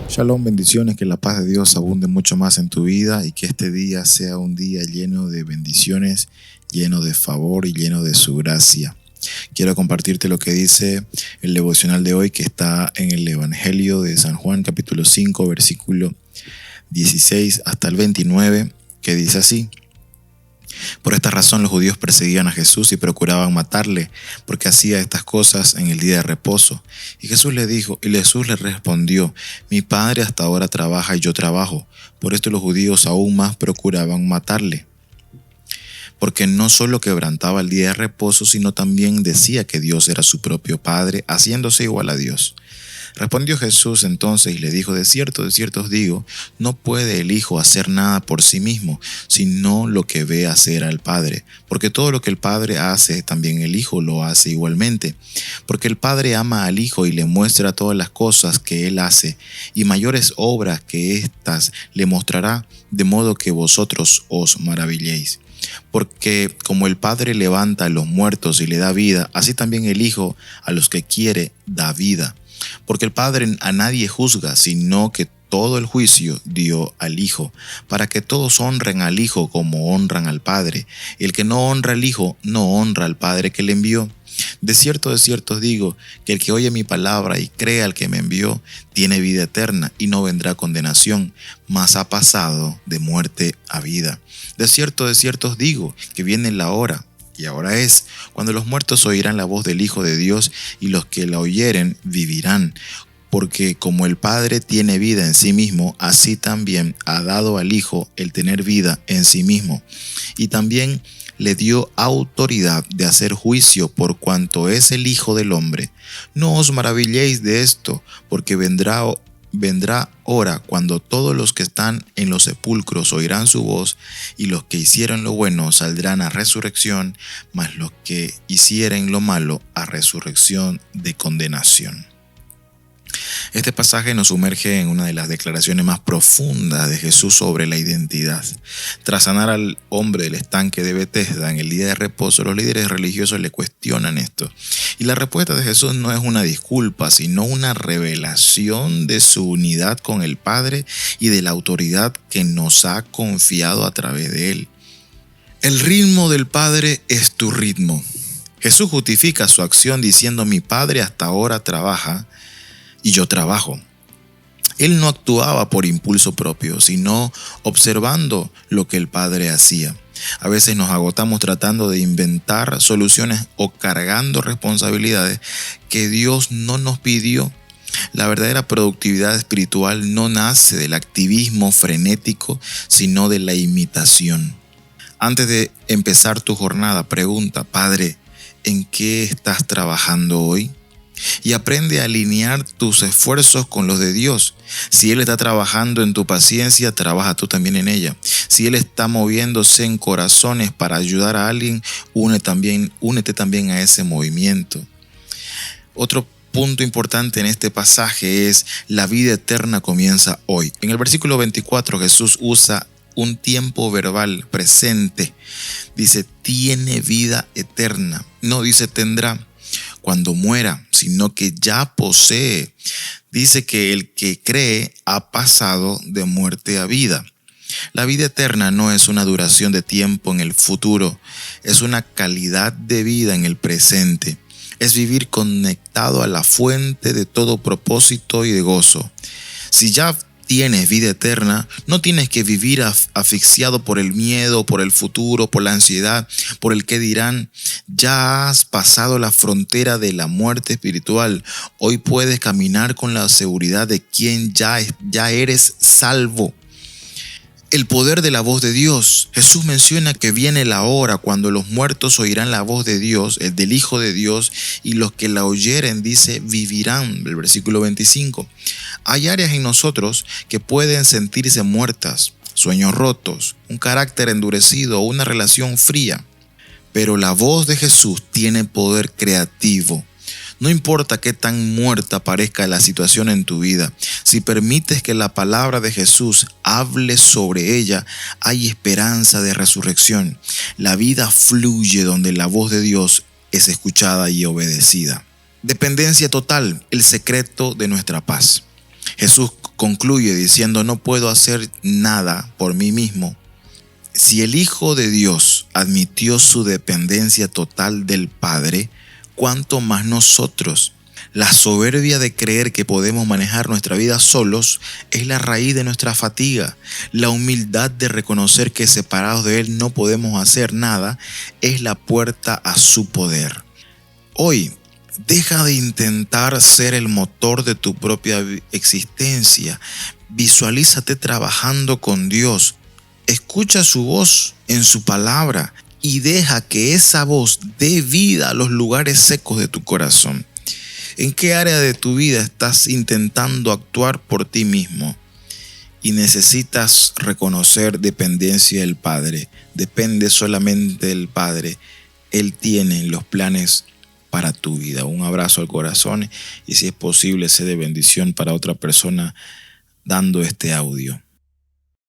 Shalom, bendiciones, que la paz de Dios abunde mucho más en tu vida y que este día sea un día lleno de bendiciones, lleno de favor y lleno de su gracia. Quiero compartirte lo que dice el devocional de hoy, que está en el Evangelio de San Juan, capítulo 5, versículo 16 hasta el 29, que dice así: Por esta razón los judíos perseguían a Jesús y procuraban matarle, porque hacía estas cosas en el día de reposo. Y Jesús les respondió: Mi Padre hasta ahora trabaja y yo trabajo. Por esto los judíos aún más procuraban matarle, porque no solo quebrantaba el día de reposo, sino también decía que Dios era su propio Padre, haciéndose igual a Dios. Respondió Jesús entonces y le dijo: de cierto os digo, no puede el Hijo hacer nada por sí mismo, sino lo que ve hacer al Padre. Porque todo lo que el Padre hace, también el Hijo lo hace igualmente. Porque el Padre ama al Hijo y le muestra todas las cosas que Él hace, y mayores obras que éstas le mostrará, de modo que vosotros os maravilléis. Porque como el Padre levanta a los muertos y le da vida, así también el Hijo a los que quiere da vida. Porque el Padre a nadie juzga, sino que todo el juicio dio al Hijo, para que todos honren al Hijo como honran al Padre. El que no honra al Hijo, no honra al Padre que le envió. De cierto os digo, que el que oye mi palabra y cree al que me envió, tiene vida eterna y no vendrá condenación, mas ha pasado de muerte a vida. De cierto os digo, que viene la hora, y ahora es, cuando los muertos oirán la voz del Hijo de Dios, y los que la oyeren vivirán. Porque como el Padre tiene vida en sí mismo, así también ha dado al Hijo el tener vida en sí mismo. Y también le dio autoridad de hacer juicio por cuanto es el Hijo del Hombre. No os maravilléis de esto, porque vendrá hora cuando todos los que están en los sepulcros oirán su voz, y los que hicieron lo bueno saldrán a resurrección, mas los que hicieren lo malo a resurrección de condenación. Este pasaje nos sumerge en una de las declaraciones más profundas de Jesús sobre la identidad. Tras sanar al hombre del estanque de Betesda en el día de reposo, los líderes religiosos le cuestionan esto. Y la respuesta de Jesús no es una disculpa, sino una revelación de su unidad con el Padre y de la autoridad que nos ha confiado a través de él. El ritmo del Padre es tu ritmo. Jesús justifica su acción diciendo: mi Padre hasta ahora trabaja y yo trabajo. Él no actuaba por impulso propio, sino observando lo que el Padre hacía. A veces nos agotamos tratando de inventar soluciones o cargando responsabilidades que Dios no nos pidió. La verdadera productividad espiritual no nace del activismo frenético, sino de la imitación. Antes de empezar tu jornada, pregunta: Padre, ¿en qué estás trabajando hoy? Y aprende a alinear tus esfuerzos con los de Dios. Si Él está trabajando en tu paciencia, trabaja tú también en ella. Si Él está moviéndose en corazones para ayudar a alguien, únete también a ese movimiento. Otro punto importante en este pasaje es: la vida eterna comienza hoy. En el versículo 24 Jesús usa un tiempo verbal presente. Dice: tiene vida eterna. No dice tendrá cuando muera, sino que ya posee. Dice que el que cree ha pasado de muerte a vida. La vida eterna no es una duración de tiempo en el futuro, es una calidad de vida en el presente. Es vivir conectado a la fuente de todo propósito y de gozo. Si ya tienes vida eterna, no tienes que vivir asfixiado por el miedo, por el futuro, por la ansiedad, por el qué dirán. Ya has pasado la frontera de la muerte espiritual. Hoy puedes caminar con la seguridad de quien ya eres salvo. El poder de la voz de Dios. Jesús menciona que viene la hora cuando los muertos oirán la voz de Dios, el del Hijo de Dios, y los que la oyeren, dice, vivirán. El versículo 25. Hay áreas en nosotros que pueden sentirse muertas, sueños rotos, un carácter endurecido o una relación fría. Pero la voz de Jesús tiene poder creativo. No importa qué tan muerta parezca la situación en tu vida, si permites que la palabra de Jesús hable sobre ella, hay esperanza de resurrección. La vida fluye donde la voz de Dios es escuchada y obedecida. Dependencia total, el secreto de nuestra paz. Jesús concluye diciendo: no puedo hacer nada por mí mismo. Si el Hijo de Dios admitió su dependencia total del Padre, ¿cuánto más nosotros? La soberbia de creer que podemos manejar nuestra vida solos es la raíz de nuestra fatiga. La humildad de reconocer que separados de Él no podemos hacer nada es la puerta a su poder. Hoy, deja de intentar ser el motor de tu propia existencia. Visualízate trabajando con Dios. Escucha su voz en su palabra y deja que esa voz dé vida a los lugares secos de tu corazón. ¿En qué área de tu vida estás intentando actuar por ti mismo? Y necesitas reconocer dependencia del Padre. Depende solamente del Padre. Él tiene los planes para tu vida. Un abrazo al corazón y si es posible, sé de bendición para otra persona dando este audio.